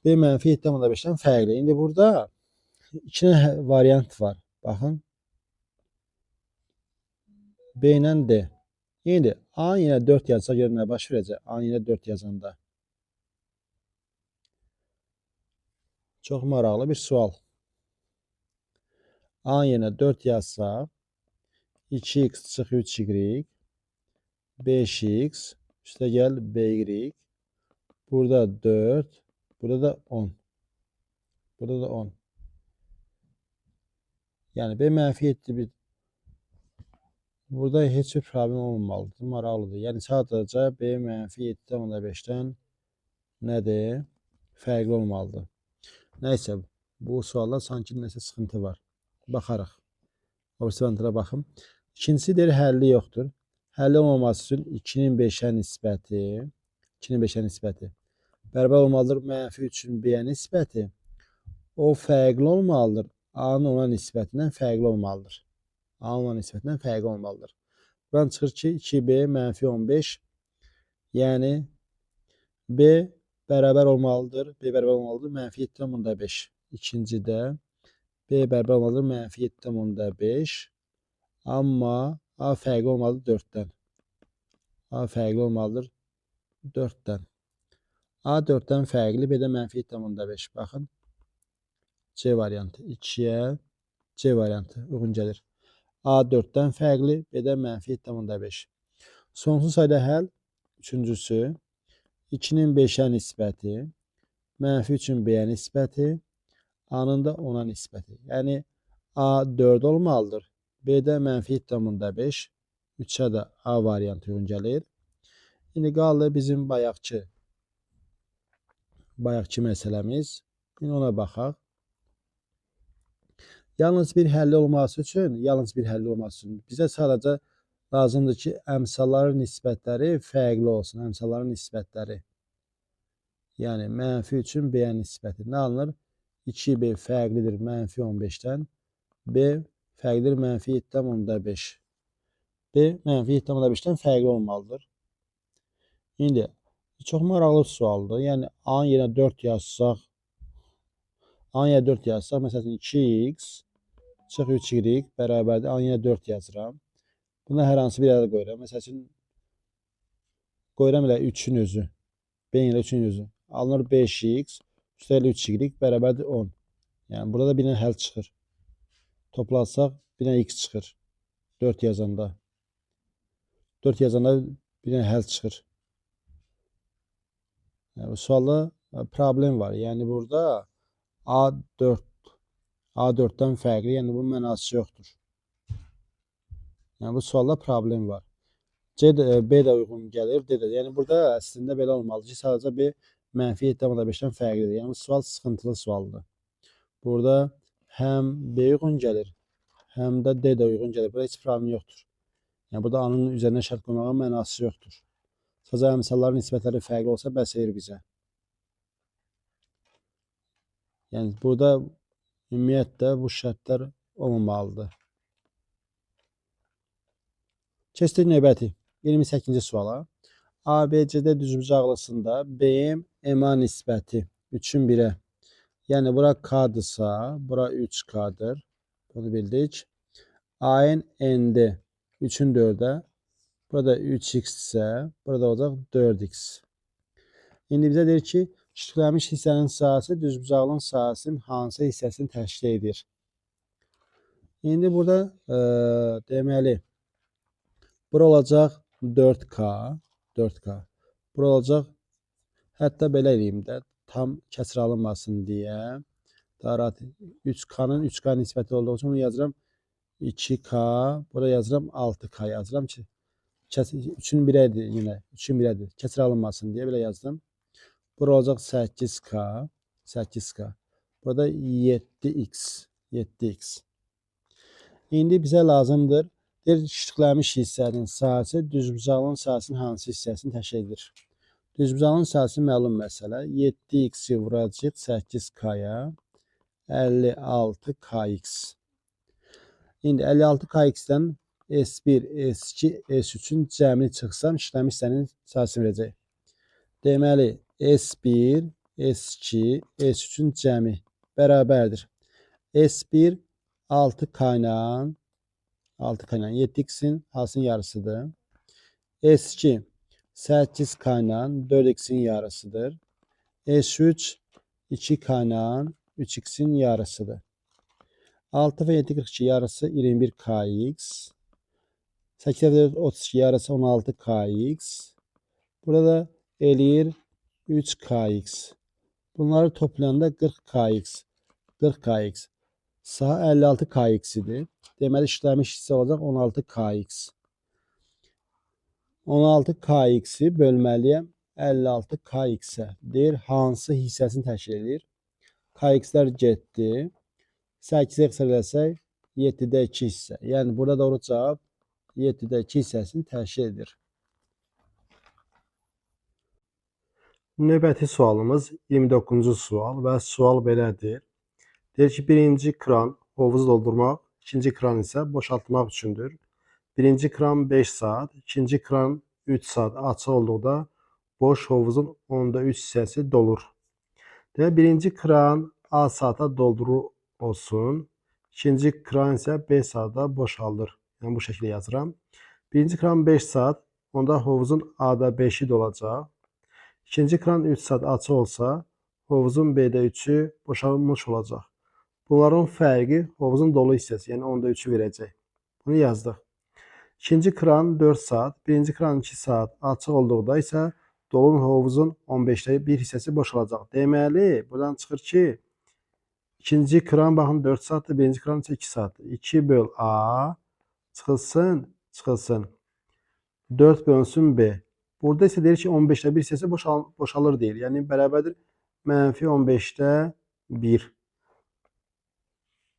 B mənfi 7,5'ten fərqli. İndi burada iki dənə variant var. Baxın. B ilə D. İndi A yenə 4 yazsa görün nə baş verəcək? A yenə 4 yazanda. Çox maraqlı bir sual. A yenə 4 yazsa 2x çıx 3y 5x üstə gəl by. Burada 4. Burada da 10. Burada da 10. Yəni B mənfi 7 bir. Burada heç bir problem olmamalıdır. Maraqlıdır. Yəni sadəcə B mənfi 7,5'ten nədir? Fərqli olmalıdır. Nəysə, bu sualda sanki nəsə sıxıntı var. Baxarıq. Observantıra baxım. İkincisi deyir həlli yoxdur. Həlli olmaması üçün 2'nin 5'ə nisbəti bərabər olmalıdır mənfi 3'ün B-yə nisbəti. O fərqli olmalıdır. A-nın ona nisbətindən fərqli olmalıdır. A-nın ona nisbətindən fərqli olmalıdır. Buradan çıxır ki 2B mənfi 15. Yəni B bərabər olmalıdır. B bərabər olmalıdır mənfi 7,5. İkincidə B bərabər olmalıdır mənfi 7,5. Amma A fərqli olmalıdır 4'dən. A fərqli olmalıdır 4'dən. A 4'dən fərqli, B də mənfi 7,5. Baxın. C variantı 2'yə C variantı uyğun gəlir. A 4'dən fərqli, B də mənfi 7,5. Sonsuz sayda həll. Üçüncüsü 2'nin 5'ə nisbəti mənfi 3'ün B-yə nisbəti, A-nın da 10'a nisbəti. Yəni A 4 olmalıdır. B də mənfi 7,5. 3'ə də A variantı uyğun gəlir. İndi qaldı bizim bayaqçı məsələmiz. İndi ona baxaq. Yalnız bir həlli olması üçün bizə sadəcə lazımdır ki, əmsalların nisbətləri fərqli olsun. Əmsalların nisbətləri. Yəni mənfi 3'ün B-yə nisbəti. Nə alınır? 2B fərqlidir mənfi 15'ten. B fərqlidir mənfi 7,5. B mənfi 7,5'ten fərqli olmalıdır. İndi çox maraqlı sualdır. Yəni A yenə 4 yazsaq, məsələn 2x çıx 3y bərabərdir. A yenə 4 yazıram. Buna hər hansı bir ədəd qoyuram. Məsələn qoyuram elə 3'ün özü. B ilə 3'ün özü. Alınır 5x üstəgəl 3y bərabərdir 10. Yəni burada da bir dənə həll çıxır. Toplarsaq bir dənə x çıxır. 4 yazanda. 4 yazanda bir dənə həll çıxır. Yəni bu sualda problem var. Yəni burada A4'dan fərqli, yəni bunun mənası yoxdur. Yəni bu sualda problem var. B də uyğun gəlir, D də. Yəni burada əslində belə olmalıdır ki, sadəcə B mənfi 7,5'ten fərqlidir. Yəni bu sual sıxıntılı sualdır. Burada həm B uyğun gəlir, həm də D də uyğun gəlir. Burada heç problem yoxdur. Yəni burada A-nın üzərinə şərt qoymağın mənası yoxdur. Sadəcə əmsalların nisbətləri fərqli olsa bəs edir bizə. Yəni burada ümumiyyətlə bu şərtlər olmamalıdır. Keçdik növbəti 28-ci suala. ABCD düzbucaqlısında BM MA nisbəti 3'ün 1'ə. Yəni bura K'dırsa, bura 3K'dır. Bunu bildik. AN N'də 3'ün 4'ə. Burada 3x ise burada olacaq 4x. İndi bizə deyir ki, küçüklənmiş hissənin sahəsi düzbucaqlının sahəsinin hansı hissəsini təşkil edir? İndi burada deməli bura olacaq 4K. Bura olacaq, hətta belə eləyim də, tam kəsr alınmasın deyə. Daha rahat 3K'nın 3K nisbəti olduğu üçün bunu yazıram 2K, burada yazıram 6K yazıram ki, 3'ün 1'ədir yenə, 3'ün 1'ədir. Kəsr alınmasın deyə belə yazdım. Bura olacaq 8K. Burada 7x. İndi bizə lazımdır. Küçüklənmiş hissənin sahəsi düzbucaqlının sahəsinin hansı hissəsini təşkil edir? Düzbucaqlının sahəsi məlum məsələ. 7x'i vuracaq 8K'ya. 56Kx. İndi 56Kx'dən S1, S2, S3'ün cəmini çıxsam, işləmiş hissənin sahəsini verəcək. Deməli, S1 S2, S3'ün cəmi bərabərdir. S1 6K ilə 7x'in hasının yarısıdır. S2 8K ilə 4x'in yarısıdır. S3 2K ilə 3x'in yarısıdır. 6 və 7 42 yarısı 21kx. 8 4 32 yarısı 16kx. Burada eləyir 3kx. Bunları toplayanda 40kx. 40kx. Saha 56kx idi. Deməli işləmiş hissə olacaq 16kx. 16kx-i bölməliyəm 56kx-ə. Deyir hansı hissəsini təşkil edir? Kx-lər getdi. 8-ə qısar eləsək 7-də 2 hissə. Yəni burada doğru cavab 7-də 2 hissəsini təşkil edir. Növbəti sualımız 29-cu sual və sual belədir. Deyir ki, birinci kran hovuzu doldurmaq, ikinci kran isə boşaltmaq üçündür. Birinci kran 5 saat, ikinci kran 3 saat açıq olduqda boş hovuzun 10'da 3 hissəsi dolur. Demək, birinci kran A saata doldurur olsun. İkinci kran isə 5 saata boşaldır. Yəni bu şəkildə yazıram. Birinci kran 5 saat, onda hovuzun A'da 5'i dolacaq. İkinci kran 3 saat açıq olsa, hovuzun B'də 3'ü boşalmış olacaq. Bunların fərqi hovuzun dolu hissəsi, yəni 10'da 3'ü verəcək. Bunu yazdıq. İkinci kran 4 saat, birinci kran 2 saat açıq olduqda isə dolun hovuzun 15'də 1 hissəsi boşalacaq. Deməli, buradan çıxır ki, ikinci kran baxın 4 saatdır, birinci kran isə 2 saatdır. 2 böl A çıxılsın. 4 bölünsün B. Burada isə deyir ki, 15'də 1 hissəsi boşalır deyir. Yəni bərabərdir -15'də 1.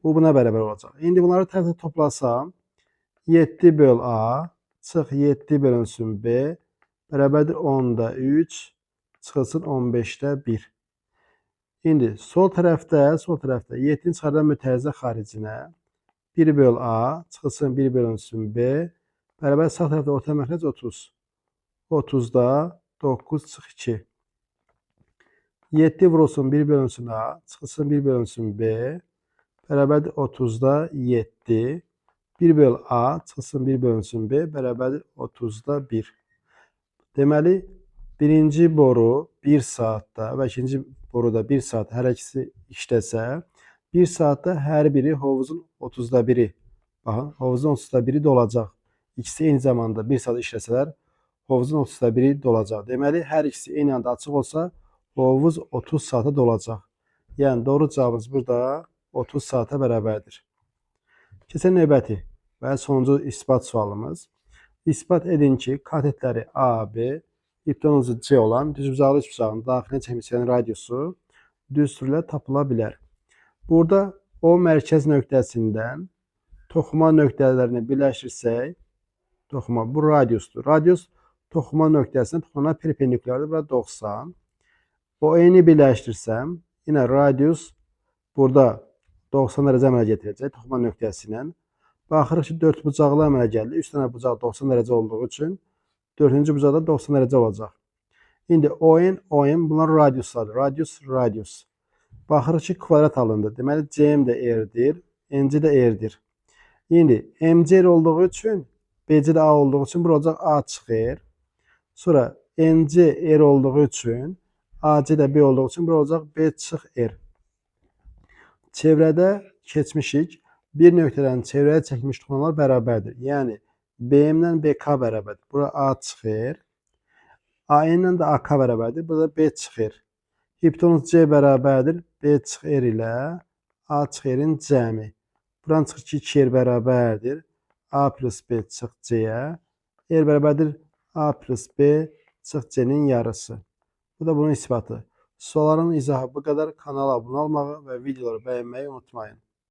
Bu buna bərabər olacaq. İndi bunları tərəfə toplasam 7 böl A çıx 7 bölünsün B bərabərdir 10'da 3 çıxılsın 15'də 1. İndi sol tərəfdə 7'ni çıxardan mütərizə xaricinə 1 böl A çıxılsın 1 bölünsün B bərabər sağ tərəfdə orta məxrəc 30. 30'da 9 çıx 2. 7 vurulsun 1 bölünsün A çıxılsın 1 bölünsün B bərabərdir 30'da 7. 1 böl A çıxılsın 1 bölünsün B bərabərdir 30'da 1. Deməli, birinci boru 1 saatda və ikinci boru da 1 saat hər ikisi işləsə, 1 saatda hər biri hovuzun 30'da 1'i. Baxın, hovuzun 30'da 1'i dolacaq. İkisi eyni zamanda 1 saat işləsələr, hovuzun 30'da 1'i dolacaq. Deməli, hər ikisi eyni anda açıq olsa, hovuz 30 saata dolacaq. Yəni, doğru cavabımız burada 30 saata bərabərdir. Keçən növbəti və sonuncu ispat sualımız. İspat edin ki, katetləri A, B, hipotenuzu C olan düzbucaqlı üçbucağın daxilinə çəkmişlərin radiusu düz sürülə tapıla bilər. Burada o mərkəz nöqtəsindən toxuma nöqtələrini birləşirsək, bu radiusdur. Radius toxuma nöqtəsinə toxumana perpendikulardır. Burada 90. O eni birləşdirsəm, yine radius burada 90 dərəcə əmələ gətirəcək toxuma nöqtəsilə. Baxırıq ki, 4 bucaqlı əmələ gəldi. 3 dənə bucaq 90 dərəcə olduğu üçün 4-cü bucaqda 90 dərəcə olacaq. İndi ON bunlar radiuslardır. Radius. Baxırıq ki, kvadrat alındı. Deməli, CM də R'dir, NC də R'dir. İndi MC R olduğu üçün, BC də A olduğu üçün bura olacaq A çıxır. Sonra NC R olduğu üçün, AC də B olduğu üçün bura olacaq B çıx R. Çevrədə keçmişik. Bir nöqtədən çevrəyə çəkilmiş toxumalar bərabərdir. Yəni, BM-dən BK bərabərdir. Bura A çıxır. AN-dən də AK bərabərdir. Burada B çıxır. Hipotenuz C bərabərdir. B çıx R ilə A çıx R-in cəmi. Buradan çıxır ki, 2 R bərabərdir. A plus B çıx C-yə. R bərabərdir A plus B çıx C-nin yarısı. Bu da bunun isbatı. Sualların izahı bu qədər. Kanala abunə olmağı və videoları bəyənməyi unutmayın.